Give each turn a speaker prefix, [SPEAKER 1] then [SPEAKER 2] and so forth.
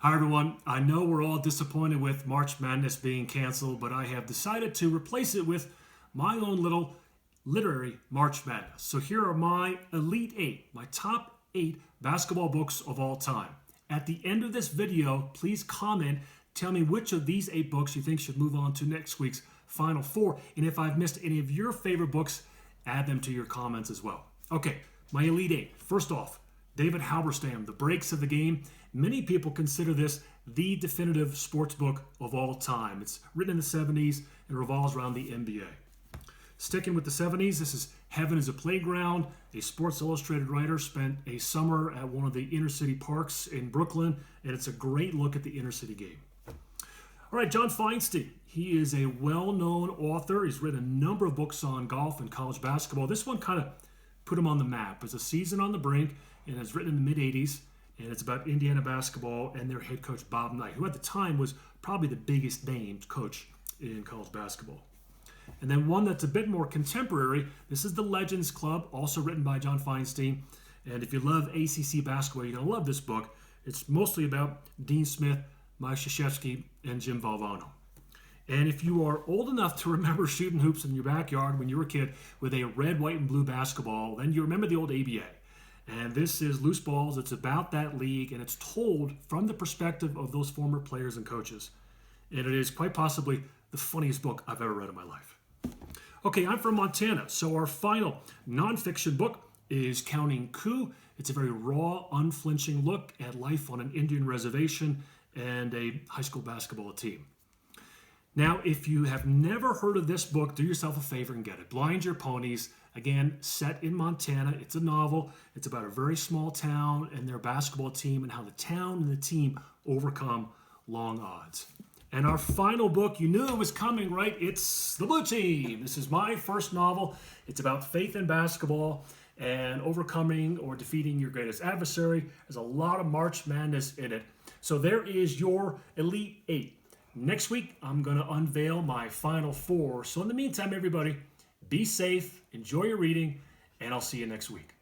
[SPEAKER 1] Hi everyone, I know we're all disappointed with March Madness being canceled, but I have decided to replace it with my own little literary March Madness. So here are my Elite 8, my top 8 basketball books of all time. At the end of this video, please comment, tell me which of these 8 books you think should move on to next week's Final Four, and if I've missed any of your favorite books, add them to your comments as well. Okay, my Elite 8. First off, David Halberstam, The Breaks of the Game. Many people consider this the definitive sports book of all time. It's written in the 70s and revolves around the NBA. Sticking with the 70s, this is Heaven is a Playground. A Sports Illustrated writer spent a summer at one of the inner city parks in Brooklyn, and it's a great look at the inner city game. All right, John Feinstein. He is a well-known author. He's written a number of books on golf and college basketball. This one kind of put him on the map. It's A Season on the Brink, and it's written in the mid-'80s, and it's about Indiana basketball and their head coach, Bob Knight, who at the time was probably the biggest named coach in college basketball. And then one that's a bit more contemporary, this is The Legends Club, also written by John Feinstein. And if you love ACC basketball, you're going to love this book. It's mostly about Dean Smith, Mike Krzyzewski, and Jim Valvano. And if you are old enough to remember shooting hoops in your backyard when you were a kid with a red, white, and blue basketball, then you remember the old ABA. And this is Loose Balls. It's about that league, and it's told from the perspective of those former players and coaches. And it is quite possibly the funniest book I've ever read in my life. Okay, I'm from Montana, so our final nonfiction book is Counting Coup. It's a very raw, unflinching look at life on an Indian reservation and a high school basketball team. Now, if you have never heard of this book, do yourself a favor and get it. Blind Your Ponies, again, set in Montana. It's a novel. It's about a very small town and their basketball team and how the town and the team overcome long odds. And our final book, you knew it was coming, right? It's The Blue Team. This is my first novel. It's about faith in basketball and overcoming or defeating your greatest adversary. There's a lot of March Madness in it. So there is your Elite 8. Next week, I'm going to unveil my Final 4. So in the meantime, everybody, be safe, enjoy your reading, and I'll see you next week.